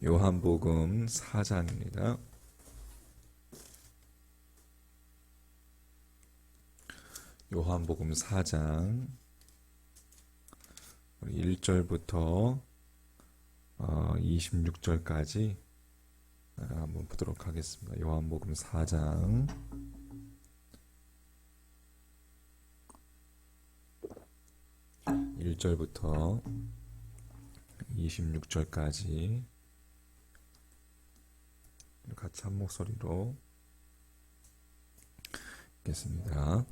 요한복음 4장입니다. 요한복음 4장 1절부터 26절까지 한번 보도록 하겠습니다. 요한복음 4장 1절부터 26절까지 같이 한 목소리로 읽겠습니다.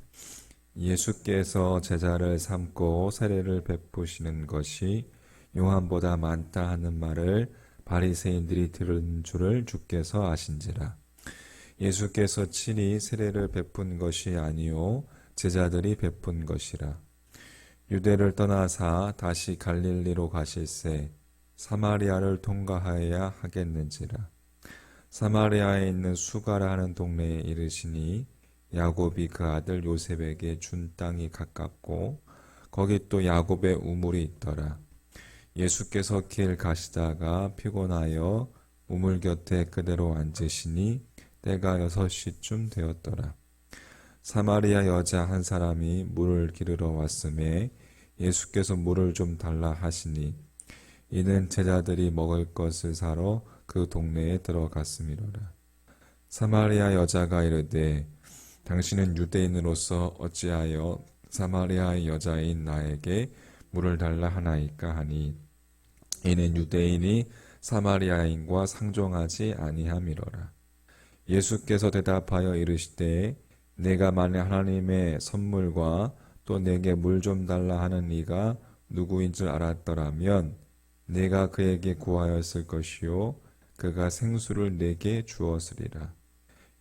예수께서 제자를 삼고 세례를 베푸시는 것이 요한보다 많다 하는 말을 바리새인들이 들은 줄을 주께서 아신지라. 예수께서 친히 세례를 베푼 것이 아니요 제자들이 베푼 것이라. 유대를 떠나사 다시 갈릴리로 가실새 사마리아를 통과하여야 하겠는지라. 사마리아에 있는 수가라 하는 동네에 이르시니 야곱이 그 아들 요셉에게 준 땅이 가깝고 거기 또 야곱의 우물이 있더라. 예수께서 길 가시다가 피곤하여 우물 곁에 그대로 앉으시니 때가 6시쯤 되었더라. 사마리아 여자 한 사람이 물을 기르러 왔음에 예수께서 물을 좀 달라 하시니 이는 제자들이 먹을 것을 사러 그 동네에 들어갔음이로라. 사마리아 여자가 이르되 당신은 유대인으로서 어찌하여 사마리아의 여자인 나에게 물을 달라 하나이까 하니 이는 유대인이 사마리아인과 상종하지 아니함이로라. 예수께서 대답하여 이르시되 내가 만일 하나님의 선물과 또 내게 물 좀 달라 하는 이가 누구인 줄 알았더라면 내가 그에게 구하였을 것이요 그가 생수를 내게 주었으리라.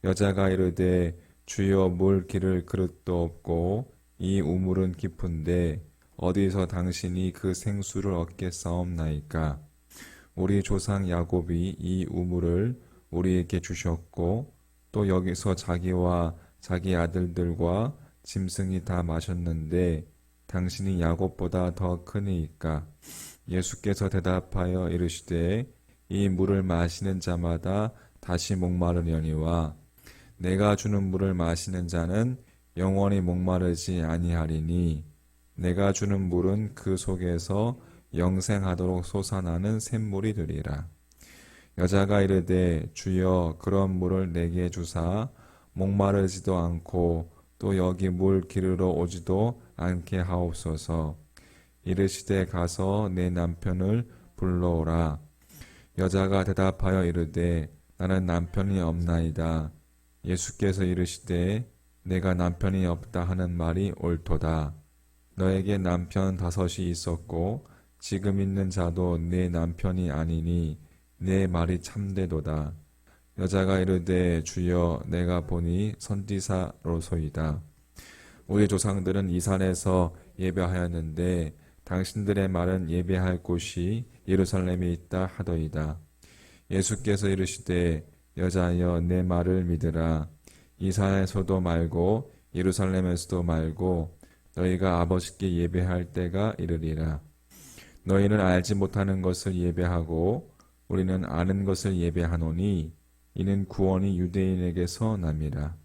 여자가 이르되 주여 물 기를 그릇도 없고 이 우물은 깊은데 어디서 당신이 그 생수를 얻겠사옵나이까. 우리 조상 야곱이 이 우물을 우리에게 주셨고 또 여기서 자기와 자기 아들들과 짐승이 다 마셨는데 당신이 야곱보다 더 크니이까. 예수께서 대답하여 이르시되 이 물을 마시는 자마다 다시 목마르려니와 내가 주는 물을 마시는 자는 영원히 목마르지 아니하리니 내가 주는 물은 그 속에서 영생하도록 솟아나는 샘물이 되리라. 여자가 이르되 주여 그런 물을 내게 주사 목마르지도 않고 또 여기 물 기르러 오지도 않게 하옵소서. 이르시되 가서 내 남편을 불러오라. 여자가 대답하여 이르되 나는 남편이 없나이다. 예수께서 이르시되 내가 남편이 없다 하는 말이 옳도다. 너에게 남편 5이 있었고 지금 있는 자도 네 남편이 아니니 내 말이 참되도다. 여자가 이르되 주여 내가 보니 선지자로소이다. 우리 조상들은 이 산에서 예배하였는데 당신들의 말은 예배할 곳이 예루살렘에 있다 하더이다. 예수께서 이르시되 여자여 내 말을 믿으라. 이 산에서도 말고 예루살렘에서도 말고 너희가 아버지께 예배할 때가 이르리라. 너희는 알지 못하는 것을 예배하고 우리는 아는 것을 예배하노니 이는 구원이 유대인에게서 남이라.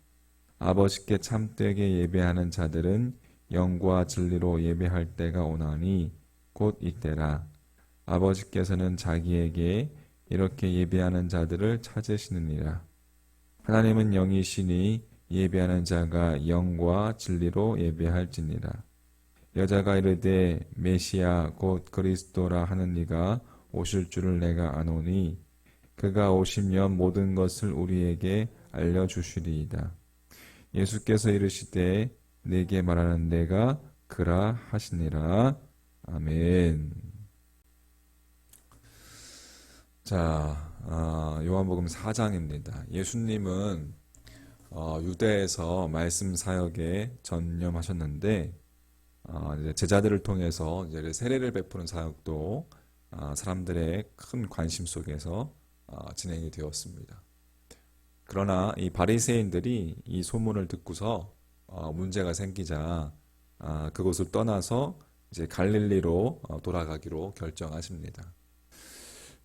아버지께 참되게 예배하는 자들은 영과 진리로 예배할 때가 오나니 곧 이때라. 아버지께서는 자기에게 이렇게 예배하는 자들을 찾으시느니라. 하나님은 영이시니 예배하는 자가 영과 진리로 예배할지니라. 여자가 이르되 메시아 곧 그리스도라 하는 이가 오실 줄을 내가 아노니 그가 오시면 모든 것을 우리에게 알려주시리이다. 예수께서 이르시되 내게 말하는 내가 그라 하시니라. 아멘. 자, 요한복음 4장입니다. 예수님은 유대에서 말씀 사역에 전념하셨는데 이제 제자들을 통해서 이제 세례를 베푸는 사역도 사람들의 큰 관심 속에서 진행이 되었습니다. 그러나 이 바리새인들이 이 소문을 듣고서 문제가 생기자 그곳을 떠나서 이제 갈릴리로 돌아가기로 결정하십니다.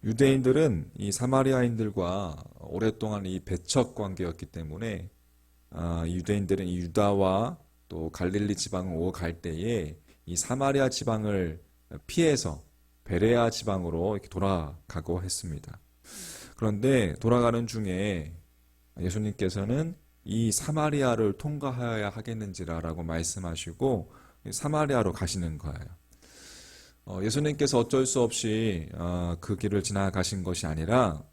유대인들은 이 사마리아인들과 오랫동안 이 배척 관계였기 때문에 이 유대인들은 이 유다와 또 갈릴리 지방을 오갈 때에 이 사마리아 지방을 피해서 베레아 지방으로 이렇게 돌아가고 했습니다. 그런데 돌아가는 중에 예수님께서는 이 사마리아를 통과하여야 하겠는지라라고 말씀하시고 사마리아로 가시는 거예요. 예수님께서 어쩔 수 없이 그 길을 지나가신 것이 아니라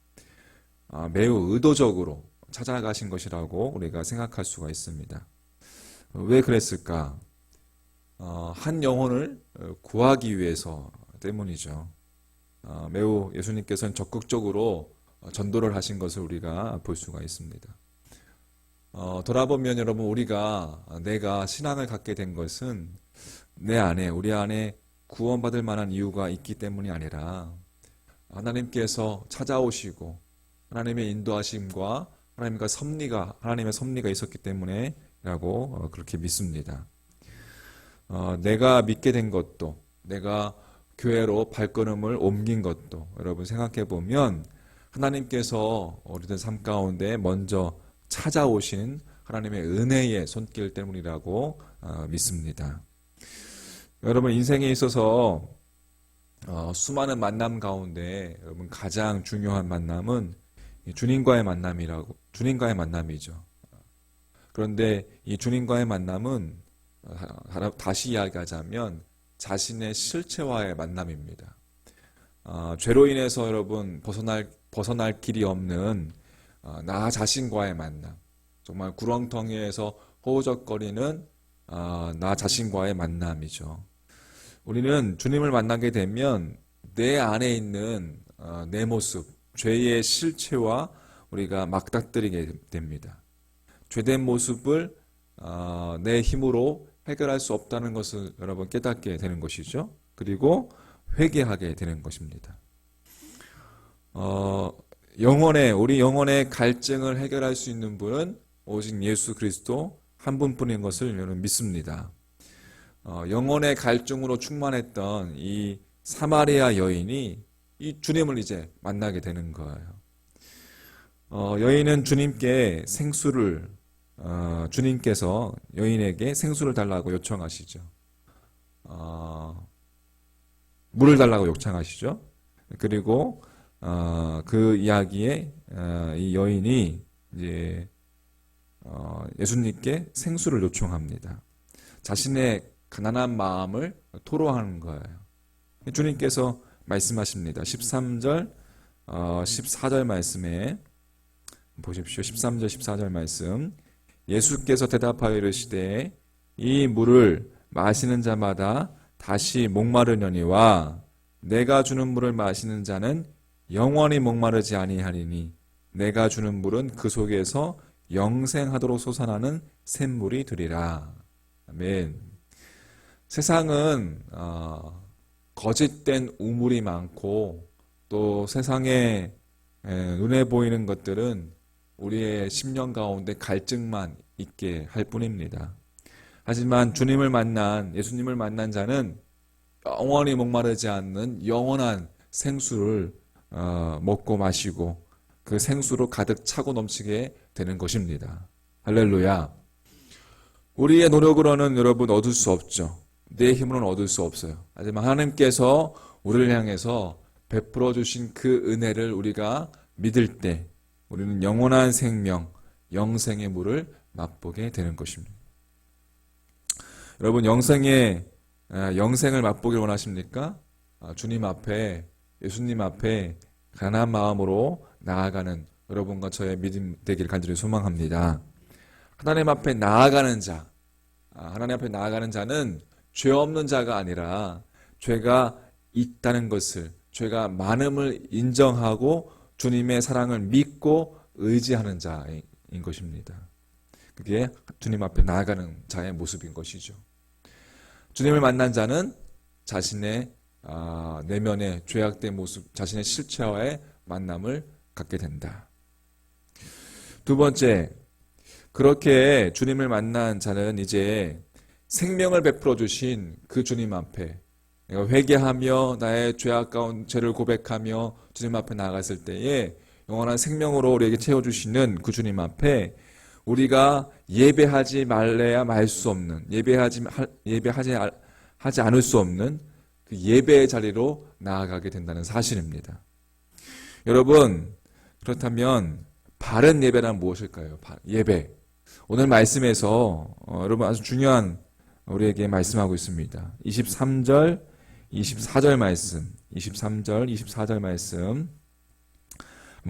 매우 의도적으로 찾아가신 것이라고 우리가 생각할 수가 있습니다. 왜 그랬을까? 한 영혼을 구하기 위해서 때문이죠. 매우 예수님께서는 적극적으로 전도를 하신 것을 우리가 볼 수가 있습니다. 돌아보면 여러분 내가 신앙을 갖게 된 것은 우리 안에 구원받을 만한 이유가 있기 때문이 아니라 하나님께서 찾아오시고 하나님의 인도하심과 하나님의 섭리가 있었기 때문에라고 그렇게 믿습니다. 내가 믿게 된 것도, 내가 교회로 발걸음을 옮긴 것도 여러분 생각해 보면 하나님께서 우리들 삶 가운데 먼저 찾아오신 하나님의 은혜의 손길 때문이라고 믿습니다. 여러분 인생에 있어서 수많은 만남 가운데 여러분 가장 중요한 만남은 주님과의 만남이죠. 그런데 이 주님과의 만남은 다시 이야기하자면 자신의 실체와의 만남입니다. 죄로 인해서 여러분 벗어날 길이 없는 나 자신과의 만남, 정말 구렁텅이에서 허우적거리는 나 자신과의 만남이죠. 우리는 주님을 만나게 되면 내 안에 있는 내 모습, 죄의 실체와 우리가 맞닥뜨리게 됩니다. 죄된 모습을 내 힘으로 해결할 수 없다는 것을 여러분 깨닫게 되는 것이죠. 그리고 회개하게 되는 것입니다. 우리 영혼의 갈증을 해결할 수 있는 분은 오직 예수 그리스도 한 분뿐인 것을 저는 믿습니다. 영혼의 갈증으로 충만했던 이 사마리아 여인이 이 주님을 이제 만나게 되는 거예요. 여인은 주님께서 여인에게 생수를 달라고 요청하시죠. 물을 달라고 요청하시죠. 그리고 그 이야기에 이 여인이 이제 예수님께 생수를 요청합니다. 자신의 가난한 마음을 토로하는 거예요. 주님께서 말씀하십니다. 13절, 14절 말씀에 보십시오. 13절, 14절 말씀. 예수께서 대답하여 이르시되 이 물을 마시는 자마다 다시 목마르려니와 내가 주는 물을 마시는 자는 영원히 목마르지 아니하리니 내가 주는 물은 그 속에서 영생하도록 솟아나는 샘물이 되리라. 아멘. 세상은 거짓된 우물이 많고 또 세상에 눈에 보이는 것들은 우리의 심령 가운데 갈증만 있게 할 뿐입니다. 하지만 예수님을 만난 자는 영원히 목마르지 않는 영원한 생수를 먹고 마시고 그 생수로 가득 차고 넘치게 되는 것입니다. 할렐루야. 우리의 노력으로는 여러분 얻을 수 없죠. 내 힘으로는 얻을 수 없어요. 하지만 하나님께서 우리를 향해서 베풀어 주신 그 은혜를 우리가 믿을 때 우리는 영원한 생명, 영생의 물을 맛보게 되는 것입니다. 여러분 영생을 맛보길 원하십니까? 예수님 앞에 가난한 마음으로 나아가는 여러분과 저의 믿음 되길 간절히 소망합니다. 하나님 앞에 나아가는 자는 죄 없는 자가 아니라 죄가 있다는 것을, 죄가 많음을 인정하고 주님의 사랑을 믿고 의지하는 자인 것입니다. 그게 주님 앞에 나아가는 자의 모습인 것이죠. 주님을 만난 자는 자신의 내면의 죄악된 모습, 자신의 실체와의 만남을 갖게 된다. 두 번째, 그렇게 주님을 만난 자는 이제 생명을 베풀어 주신 그 주님 앞에 내가 회개하며 나의 죄악가운 죄를 고백하며 주님 앞에 나아갔을 때에 영원한 생명으로 우리에게 채워주시는 그 주님 앞에 우리가 예배하지 말래야 말 수 없는, 하지 않을 수 없는 그 예배의 자리로 나아가게 된다는 사실입니다. 여러분, 그렇다면 바른 예배란 무엇일까요? 예배. 오늘 말씀에서 여러분 아주 중요한 우리에게 말씀하고 있습니다. 23절, 24절 말씀, 23절, 24절 말씀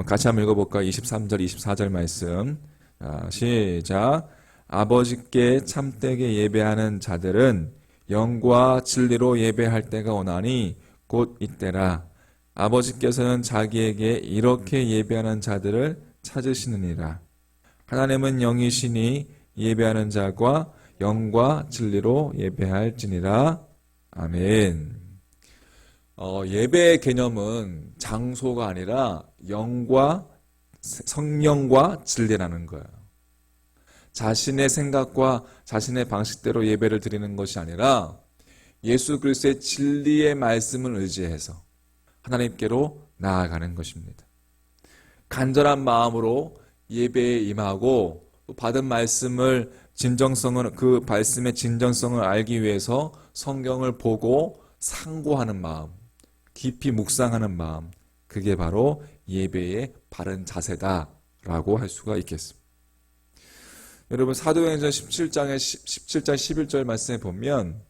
같이 한번 읽어볼까요? 23절, 24절 말씀. 자, 시작. 아버지께 참되게 예배하는 자들은 영과 진리로 예배할 때가 오나니 곧 이때라. 아버지께서는 자기에게 이렇게 예배하는 자들을 찾으시느니라. 하나님은 영이시니 예배하는 자가 영과 진리로 예배할지니라. 아멘. 예배의 개념은 장소가 아니라 성령과 진리라는 거예요. 자신의 생각과 자신의 방식대로 예배를 드리는 것이 아니라 예수 그리스도의 진리의 말씀을 의지해서 하나님께로 나아가는 것입니다. 간절한 마음으로 예배에 임하고 받은 말씀을 그 말씀의 진정성을 알기 위해서 성경을 보고 상고하는 마음, 깊이 묵상하는 마음, 그게 바로 예배의 바른 자세다라고 할 수가 있겠습니다. 여러분 사도행전 17장 11절 말씀에 보면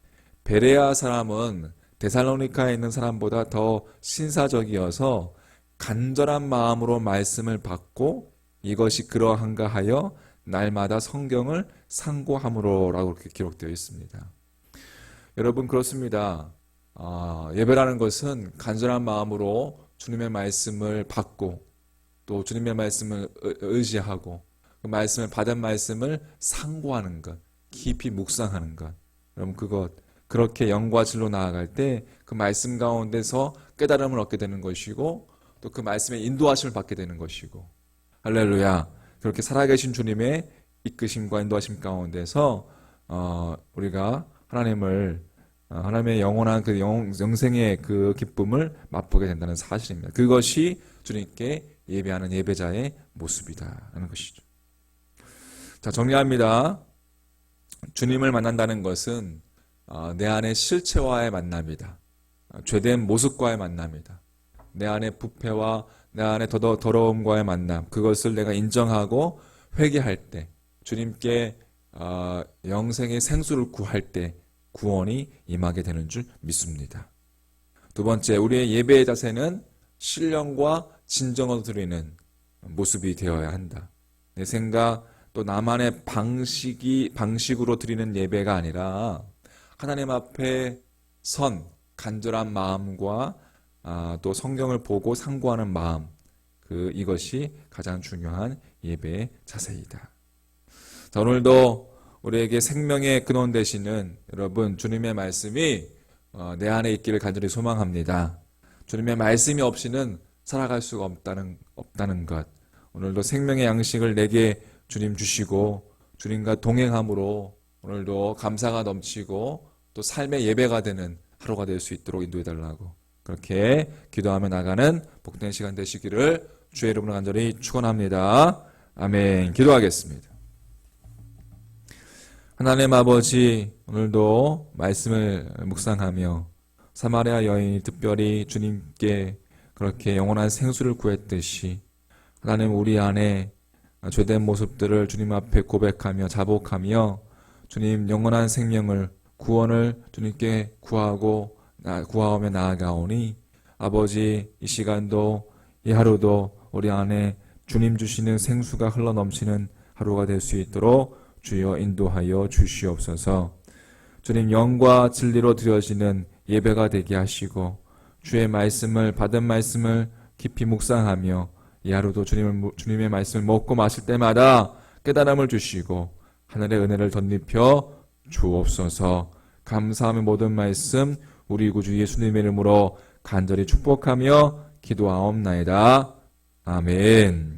베레아 사람은 데살로니카에 있는 사람보다 더 신사적이어서 간절한 마음으로 말씀을 받고 이것이 그러한가 하여 날마다 성경을 상고함으로라고 그렇게 기록되어 있습니다. 여러분 그렇습니다. 예배라는 것은 간절한 마음으로 주님의 말씀을 받고 또 주님의 말씀을 의지하고 그 말씀을 받은 말씀을 상고하는 것, 깊이 묵상하는 것. 여러분 그렇게 영과 진로 나아갈 때 그 말씀 가운데서 깨달음을 얻게 되는 것이고 또 그 말씀의 인도하심을 받게 되는 것이고 할렐루야. 그렇게 살아계신 주님의 이끄심과 인도하심 가운데서 우리가 하나님의 영원한 그 영생의 그 기쁨을 맛보게 된다는 사실입니다. 그것이 주님께 예배하는 예배자의 모습이다라는 것이죠. 자, 정리합니다. 주님을 만난다는 것은 내 안의 실체와의 만남이다. 죄된 모습과의 만남이다. 내 안의 부패와 내 안의 더러움과의 만남, 그것을 내가 인정하고 회개할 때 주님께 영생의 생수를 구할 때 구원이 임하게 되는 줄 믿습니다. 두 번째, 우리의 예배의 자세는 신령과 진정으로 드리는 모습이 되어야 한다. 내 생각 또 나만의 방식으로 드리는 예배가 아니라 하나님 앞에 간절한 마음과 또 성경을 보고 상고하는 마음, 이것이 가장 중요한 예배의 자세이다. 자, 오늘도 우리에게 생명의 근원 되시는 여러분 주님의 말씀이 내 안에 있기를 간절히 소망합니다. 주님의 말씀이 없이는 살아갈 수가 없다는 것. 오늘도 생명의 양식을 내게 주님 주시고 주님과 동행함으로 오늘도 감사가 넘치고 또 삶의 예배가 되는 하루가 될 수 있도록 인도해달라고 그렇게 기도하며 나가는 복된 시간 되시기를 주의 이름으로 간절히 축원합니다. 아멘. 기도하겠습니다. 하나님 아버지, 오늘도 말씀을 묵상하며 사마리아 여인이 특별히 주님께 그렇게 영원한 생수를 구했듯이 하나님 우리 안에 죄된 모습들을 주님 앞에 고백하며 자복하며 주님 영원한 생명을 구원을 주님께 구하며 나아가오니 아버지 이 시간도 이 하루도 우리 안에 주님 주시는 생수가 흘러넘치는 하루가 될 수 있도록 주여 인도하여 주시옵소서. 주님 영과 진리로 드려지는 예배가 되게 하시고 주의 말씀을 받은 말씀을 깊이 묵상하며 이 하루도 주님의 말씀을 먹고 마실 때마다 깨달음을 주시고 하늘의 은혜를 덧입혀 주옵소서. 감사하며 모든 말씀 우리 구주 예수님의 이름으로 간절히 축복하며 기도하옵나이다. 아멘.